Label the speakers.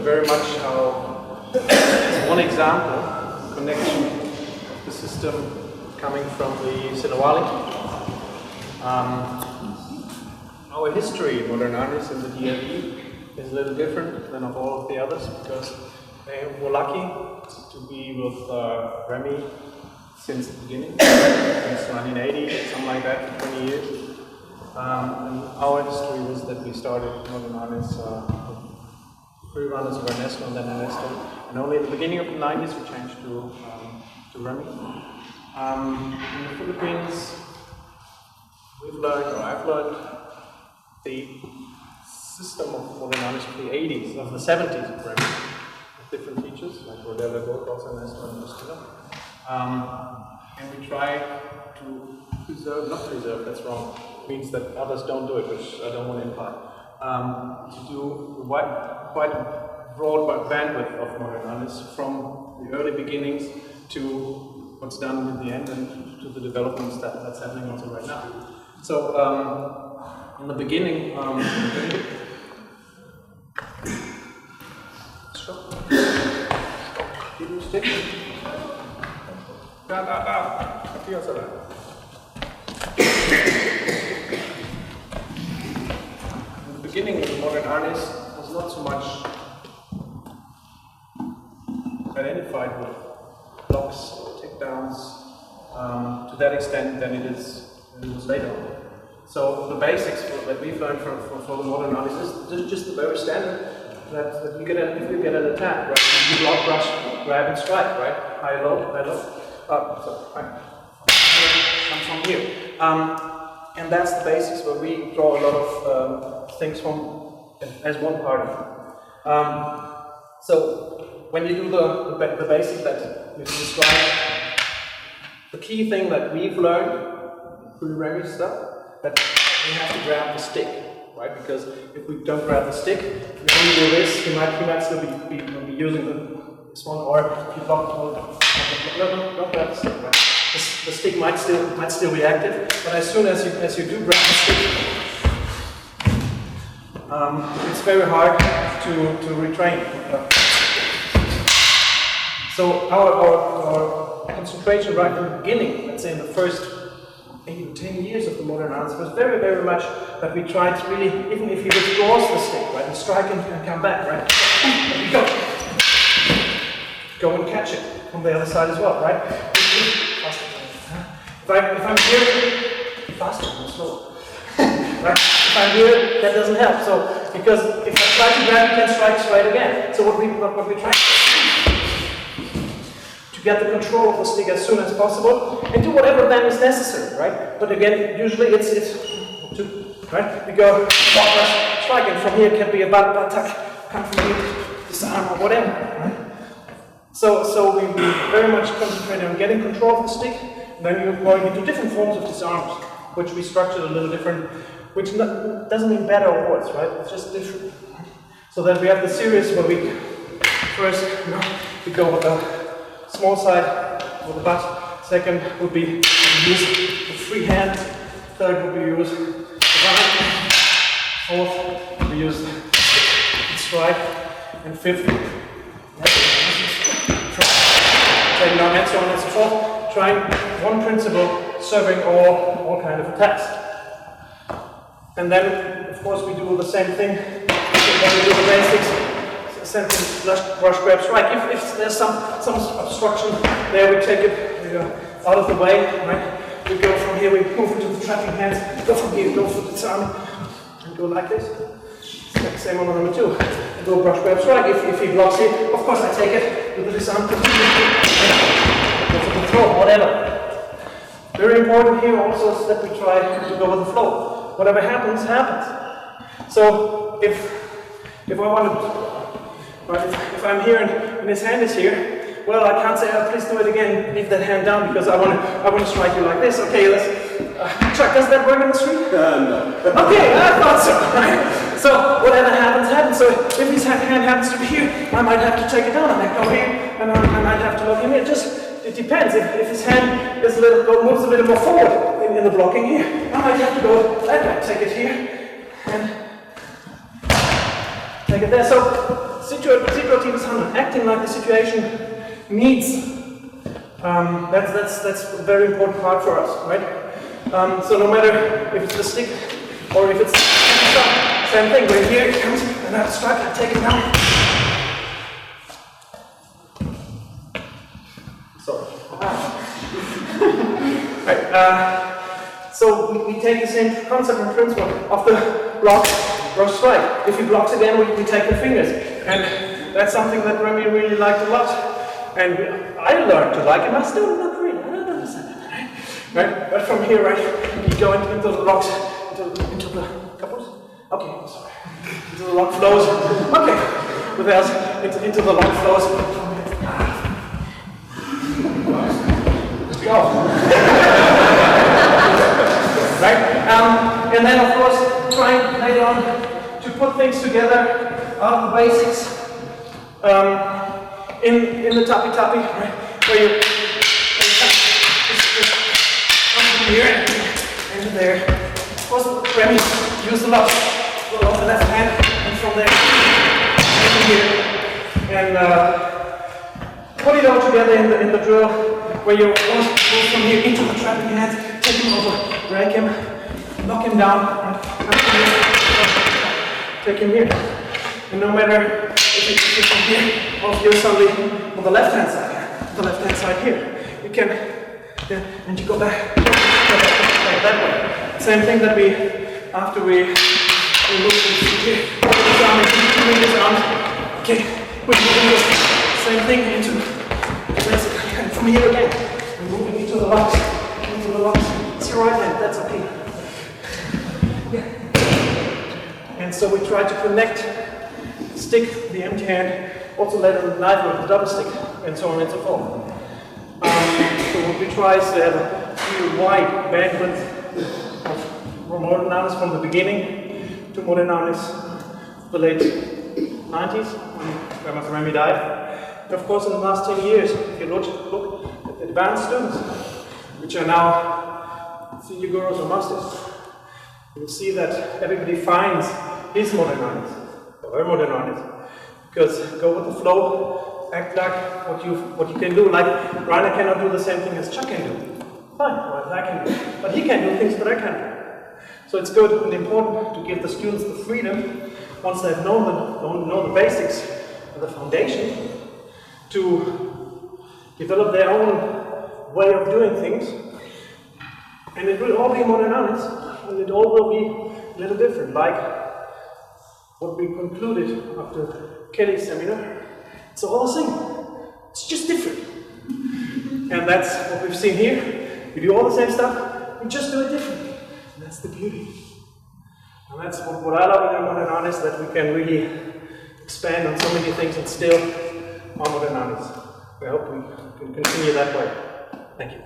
Speaker 1: very much how, as one example, connection of the system coming from the Sinawali. Our history in Modern Arnis and the DAV is a little different than of all of the others because they were lucky to be with Remy since the beginning, since 1980, something like that, 20 years. And our history was that we started Modern Arnis pre-runners of Ernesto and then Ernesto. And only at the beginning of the 90s we changed to Remy. In the Philippines, I've learned the system of Modern Arnis of the 80s, of the 70s of Remy, with different features, like Rodella, also Ernesto and Justina. And we try to preserve, not preserve, that's wrong, it means that others don't do it, which I don't want to imply. To do quite a broad bandwidth of Modern Arnis from the early beginnings to what's done in the end and to the developments that's happening also right now. So in the beginning, in the beginning of Modern Arnis was not so much identified with blocks or takedowns to that extent than it was later on. So the basics that we've learned for the Modern Arnis is just the very standard that if you get an attack, right? You block, brush, grab and strike, right? High, low, high, low. Right. Comes from here. And that's the basics where we draw a lot of things from as one party. So when you do the basic that we've described, the key thing that we've learned through Remy stuff, that we have to grab the stick, right? Because if we don't grab the stick, if we only do this, he might still be using this one, or if you block don't grab the stick, right? The stick might still be active, but as soon as you do grab the stick, it's very hard to retrain. So our concentration right from the beginning, let's say in the first 8 or 10 years of the Modern Arnis, was very, very much that we tried to really, even if he withdraws the stick, right, and strike and come back, right, but we go and catch it from the other side as well, right? If I'm here, faster and slower. Right? If I'm here, that doesn't help. So because if I try to grab, you can strike straight again. So what we try to get the control of the stick as soon as possible and do whatever then is necessary, right? But again, usually it's right? We go block, rush, strike, and from here it can be a butt tuck, come from here, disarm or whatever, right? So we very much concentrate on getting control of the stick. Then you're going into different forms of disarms, which we structured a little different, which doesn't mean better or worse, right? It's just different. So then we have the series where we first, we go with the small side with the butt. Second would be use the free hand. Third would be use the right. Fourth, we use the strike. And fifth, taking our head, so on and so forth. Trying one principle, serving all kind of attacks. And then, of course, we do the same thing. When we do the basics, sentence, brush, grab, strike. If there's some obstruction there, we take it out of the way, right? We go from here, we move into the trapping hands, go from here, go for the disarm, and go like this. Same on number 2. And go brush, grab, strike. If he blocks it, of course I take it with the disarm. Control, whatever. Very important here also is that we try to go with the flow. Whatever happens, happens. So if I want to, right, if I'm here and his hand is here, well, I can't say, please do it again, leave that hand down because I want to strike you like this. Okay, let's. Chuck, does that work in the street?
Speaker 2: No.
Speaker 1: Okay, I thought so. Right? So whatever happens, happens. So if his hand happens to be here, I might have to take it down. I might go here, and I might have to look in here. It depends. If his hand is moves a little more forward in the blocking here, I might have to go that way. Take it here and take it there. So situated acting like the situation needs. That's a very important part for us, right? So no matter if it's the stick or if it's the same thing, right here it comes, and I strike, I take it down. Sorry. Right, so we take the same concept and principle of the block, rush, strike. If he blocks again, we take the fingers. And that's something that Remy really liked a lot. And I learned to like him. I still not really. I don't understand that, right? But from here, right, you go into the rocks, into the couples. Okay, I'm sorry. Into the lock flows. Okay, with us into the lock flows. Let's go. Right? And then, of course, trying later on to put things together, the basics. In the tappy, right, where you come from here and there. Of course, Remy use the left hand, and from there, and here, and put it all together in the drill, where you move from here into the trapping hand, take him over, drag him, knock him down, and take him here. And no matter if you're from here, or if you're suddenly on the left-hand side here, you can, and you go back that way. Same thing that after we move from here, his arms, okay, we do the same thing into, and from here again, we're moving into the locks, it's your right hand, that's okay. And so we try to connect stick, the empty hand, also later the knife with the double stick, and so on and so forth. So what we try is to have a really wide bandwidth of Modern Arnis from the beginning to Modern Arnis, the late 90s, when Remy died. And of course, in the last 10 years, if you look at the advanced students, which are now senior gurus or masters, you will see that everybody finds his Modern Arnis. Her Modern Arnis, because go with the flow, act like what you can do. Like Rainer cannot do the same thing as Chuck can do. Fine, what I can do, but he can do things that I can't do. So it's good and important to give the students the freedom, once they've know the basics and the foundation, to develop their own way of doing things. And it will all be Modern Arnis, and it all will be a little different. Like what we concluded after Kelly's seminar, it's all the same. It's just different. And that's what we've seen here. We do all the same stuff, we just do it differently. And that's the beauty. And that's what I love in Modern Arnis, that we can really expand on so many things and still are Modern Arnis. I hope we can continue that way. Thank you.